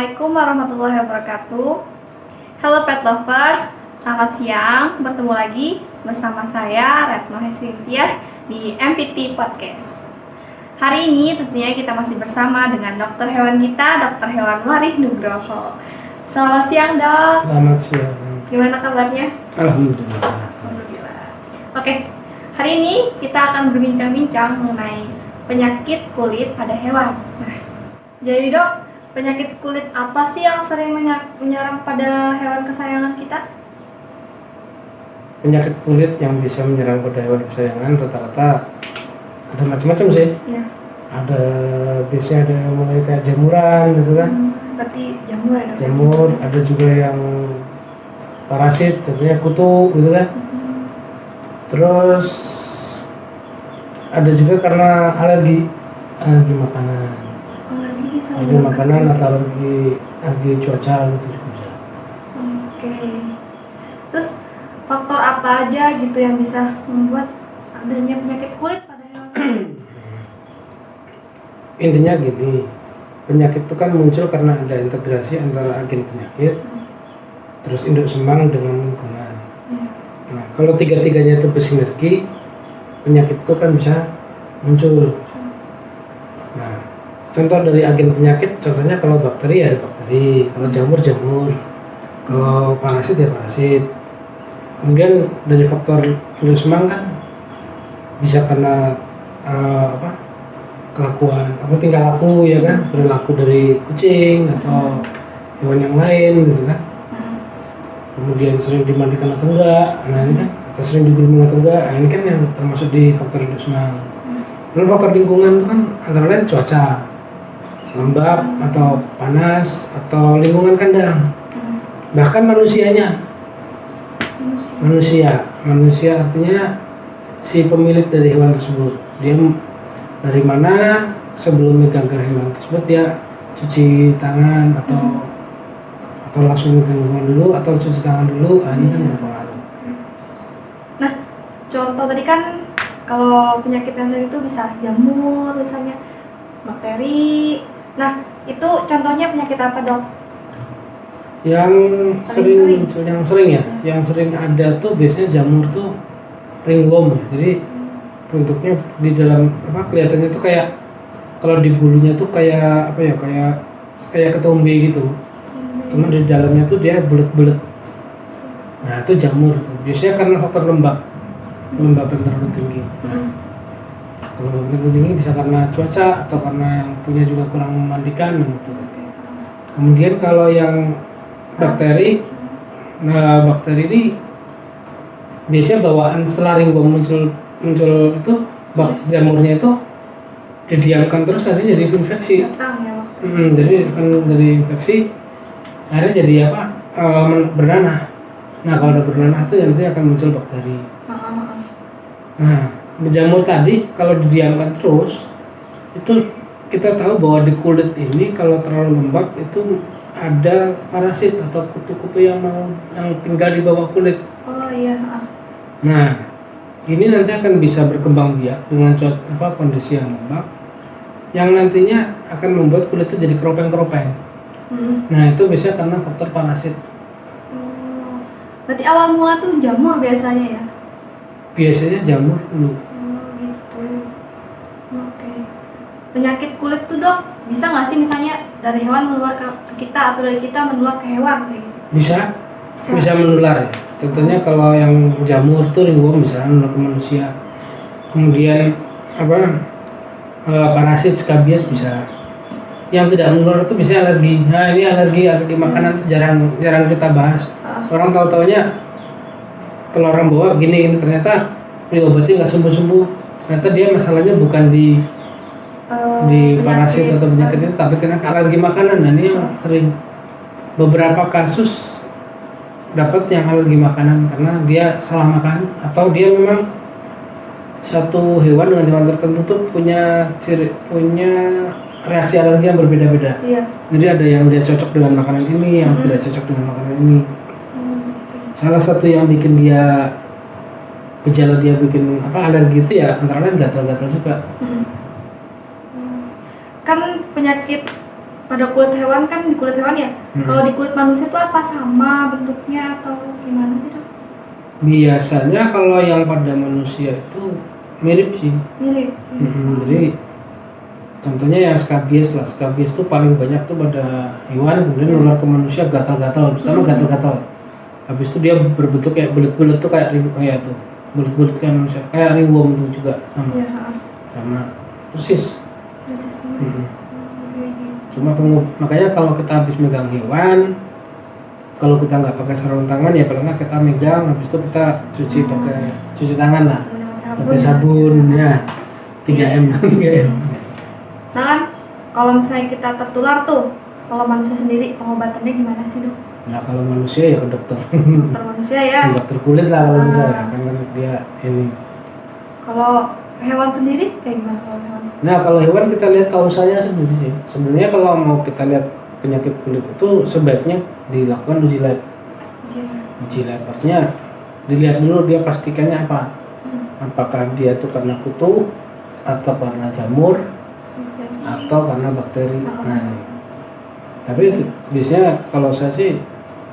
Assalamualaikum warahmatullahi wabarakatuh. Halo pet lovers, selamat siang. Bertemu lagi bersama saya Retno Hesintias di MPT Podcast. Hari ini tentunya kita masih bersama dengan dokter hewan kita, Dokter Hewan Warih Nugroho. Selamat siang dok. Selamat siang. Gimana kabarnya? Alhamdulillah. Alhamdulillah. Oke, hari ini kita akan berbincang-bincang mengenai penyakit kulit pada hewan. Nah, jadi dok, penyakit kulit apa sih yang sering menyerang pada hewan kesayangan kita? Penyakit kulit yang bisa menyerang pada hewan kesayangan rata-rata ada macam-macam sih. Ya. Ada biasanya ada yang mulai kayak jamuran gitu kan. Berarti jamur ya dok? Jamur, ada juga yang parasit, contohnya kutu gitu kan. Terus ada juga karena alergi makanan. Alergi makanan atau alergi cuaca gitu juga bisa. Oke. Terus faktor apa aja gitu yang bisa membuat adanya penyakit kulit pada hewan? Intinya gini, penyakit itu kan muncul karena ada integrasi antara agen penyakit, terus induk semang dengan lingkungan. Nah, kalau tiga-tiganya itu bersinergi, penyakit itu kan bisa muncul. Nah, contoh dari agen penyakit, contohnya kalau bakteri ya ada bakteri, kalau jamur, kalau parasit ya parasit. Kemudian dari faktor induk semang kan bisa karena kelakuan, tingkah laku ya kan, perilaku dari kucing atau hewan yang lain gitu kan. Kemudian sering dimandikan atau enggak, nah ini kan, atau sering di-grooming atau enggak, nah ini kan yang termasuk di faktor induk semang. Lalu faktor lingkungan itu kan antara lain cuaca, lembab atau panas atau lingkungan kandang, bahkan manusia artinya si pemilik dari hewan tersebut, dia dari mana sebelum megang ke hewan tersebut dia cuci tangan atau langsung megang hewan dulu atau cuci tangan dulu, ini kan berpengaruh. Nah, contoh tadi kan kalau penyakit yang sering itu bisa jamur, misalnya bakteri. Nah, itu contohnya penyakit apa dok? Yang sering muncul, yang sering ada tuh biasanya jamur tuh ringworm ya. Jadi bentuknya di dalam kelihatannya tuh kayak, kalau di bulunya tuh kayak kayak ketombe gitu. Cuma di dalamnya tuh dia bulat-bulat. Nah, itu jamur tuh. Biasanya karena faktor kelembaban terlalu tinggi. Kelembaban terlalu tinggi bisa karena cuaca atau karena yang punya juga kurang memandikan gitu. Kemudian kalau yang bakteri, nah bakteri ini biasanya bawaan setelah ringworm muncul itu jamurnya itu didiamkan terus nanti jadi infeksi. Jadi akan jadi infeksi, akhirnya jadi bernanah. Nah, kalau udah bernanah itu nanti akan muncul bakteri. Nah, jamur tadi kalau didiamkan terus, itu kita tahu bahwa di kulit ini kalau terlalu lembab itu ada parasit atau kutu-kutu yang tinggal di bawah kulit. Oh iya. Nah, ini nanti akan bisa berkembang biak dengan kondisi yang lembab, yang nantinya akan membuat kulit itu jadi keropeng-keropeng. Nah, itu biasanya karena faktor parasit. Berarti awal mula tuh jamur biasanya ya? Biasanya jamur dulu. Gitu. Oke. Penyakit kulit tuh dok, bisa nggak sih misalnya dari hewan menular ke kita atau dari kita menular ke hewan kayak gitu? Bisa menular ya. Contohnya kalau yang jamur tuh ringworm bisa menular ke manusia. Kemudian parasit skabies bisa. Yang tidak menular itu biasanya alergi. Nah, ini alergi makanan itu jarang kita bahas. Orang tahu-taunya kalau orang bawa gini ternyata diobati nggak sembuh-sembuh. Ternyata dia masalahnya bukan di parasit atau penyakit itu, tapi karena alergi makanan. Nah, ini yang sering, beberapa kasus dapat yang alergi makanan karena dia salah makan atau dia memang satu hewan dengan hewan tertentu tuh punya reaksi alergi yang berbeda-beda. Iya. Jadi ada yang dia cocok dengan makanan ini, yang tidak cocok dengan makanan ini. Salah satu yang bikin dia gejala dia bikin alergi itu ya antara lain gatal-gatal juga. Kan penyakit pada kulit hewan kan di kulit hewan ya. Kalau di kulit manusia tuh apa sama bentuknya atau gimana sih dok? Biasanya kalau yang pada manusia itu mirip sih. Mirip. Jadi contohnya yang skabies lah. Skabies tuh paling banyak tuh pada hewan, kemudian nular ke manusia gatal-gatal. Pertama gatal-gatal. Habis itu dia berbentuk kayak bulat-bulat tuh kayak tuh. Bulat-bulat kayak manusia, kayak ringworm tuh juga sama. Iya. Sama persis. Persis sama. Cuma makanya kalau kita habis megang hewan, kalau kita nggak pakai sarung tangan ya paling nggak kita megang, habis itu kita pakai cuci tangan lah, pakai sabun ya 3M. Nah kan kalau misalnya kita tertular tuh, kalau manusia sendiri pengobatannya gimana sih dok? Nah kalau manusia ya ke dokter. Dokter manusia ya. Dokter kulit lah kalau misalnya kan dia ini. Kalau hewan sendiri kayak gimana kalau hewan? Nah kalau hewan kita lihat kausalnya sendiri sih. Sebenarnya kalau mau kita lihat penyakit kulit itu sebaiknya dilakukan uji lab. Uji lab artinya dilihat dulu dia pastikannya apa. Apakah dia tuh karena kutu atau karena jamur atau karena bakteri. Nah, tapi biasanya kalau saya sih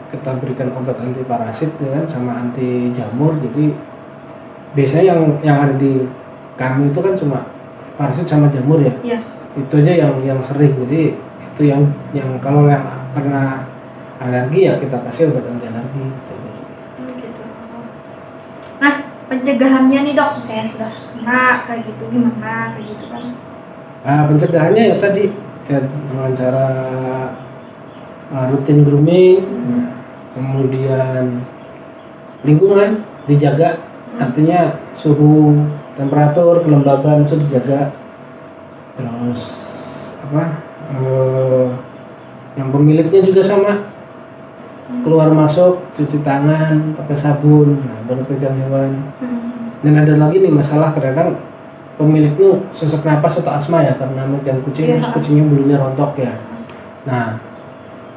kita berikan obat anti parasit ya kan sama anti jamur. Jadi biasanya yang ada di kami itu kan cuma parasit sama jamur ya. Iya. Itu aja yang sering. Jadi itu yang kalau yang karena alergi ya kita kasih obat anti alergi. Gitu. Nah pencegahannya nih dok, saya sudah kena kayak gitu gimana kayak gitu kan? Pencegahannya ya tadi ya dengan cara rutin grooming, kemudian lingkungan dijaga, artinya suhu, temperatur, kelembaban itu dijaga. Terus yang pemiliknya juga sama, keluar masuk cuci tangan pakai sabun, baru pegang hewan. Dan ada lagi nih masalah kadang pemilik tuh sesak napas atau asma ya karena megang kucing terus kucingnya bulunya rontok ya. Nah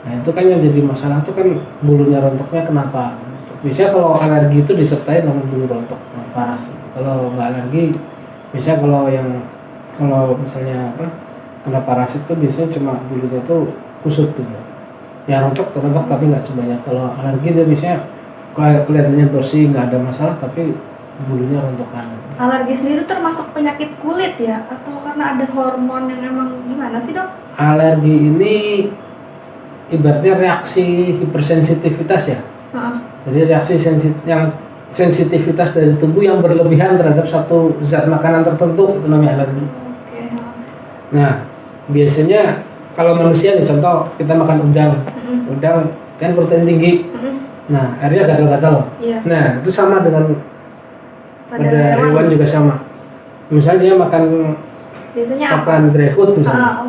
itu kan yang jadi masalah tuh kan bulunya rontoknya kenapa? Biasanya kalau alergi itu disertai dengan bulu rontok parah. Kalau nggak alergi, biasanya kalau misalnya kena parasit tuh biasanya cuma bulunya tuh kusut gitu. Ya rontok tapi nggak sebanyak. Kalau alergi dia biasanya kelihatannya bersih nggak ada masalah tapi bulunya rontokan. Alergi sendiri termasuk penyakit kulit ya atau karena ada hormon yang emang gimana sih dok? Alergi ini ibaratnya reaksi hipersensitivitas ya. Jadi reaksi sensitivitas dari tubuh yang berlebihan terhadap satu zat makanan tertentu itu namanya alergi. Nah biasanya kalau manusia nih contoh kita makan udang kan protein tinggi. Nah akhirnya gatal-gatal. Nah itu sama dengan pada hewan juga sama. Misalnya dia makan dry food misalnya.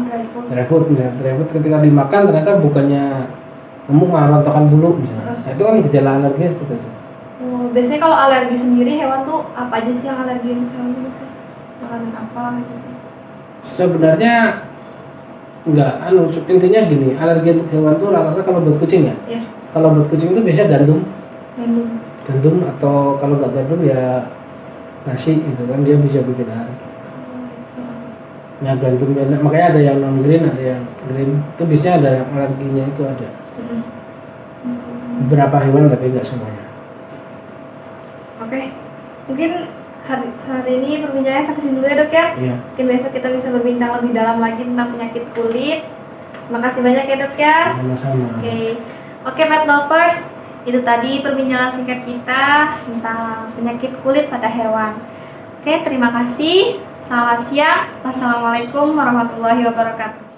Dry food ketika dimakan ternyata bukannya gemuk malah rontokan bulu misalnya. Nah, itu kan gejala alergi seperti itu. Biasanya kalau alergi sendiri hewan tuh apa aja sih yang alergi hewan itu? Makanan apa gitu? Sebenarnya enggak, intinya gini, alergi untuk hewan tuh rata-rata kalau buat kucing ya. Iya. Kalau buat kucing itu biasanya gandum. Gandum atau kalau nggak gandum ya nasi gitu kan dia bisa bikin alergi. Ya gandum makanya ada yang non green ada yang green itu biasanya ada yang alerginya itu ada. Beberapa hewan tapi nggak semuanya. Oke. Mungkin hari ini perbincangannya sampai sini dulu ya dok ya. Iya. Mungkin besok kita bisa berbincang lebih dalam lagi tentang penyakit kulit. Terima kasih banyak ya dok ya. Sama-sama. Oke pet lovers, itu tadi perbincangan singkat kita tentang penyakit kulit pada hewan. Oke, terima kasih. Selamat siang. Wassalamualaikum warahmatullahi wabarakatuh.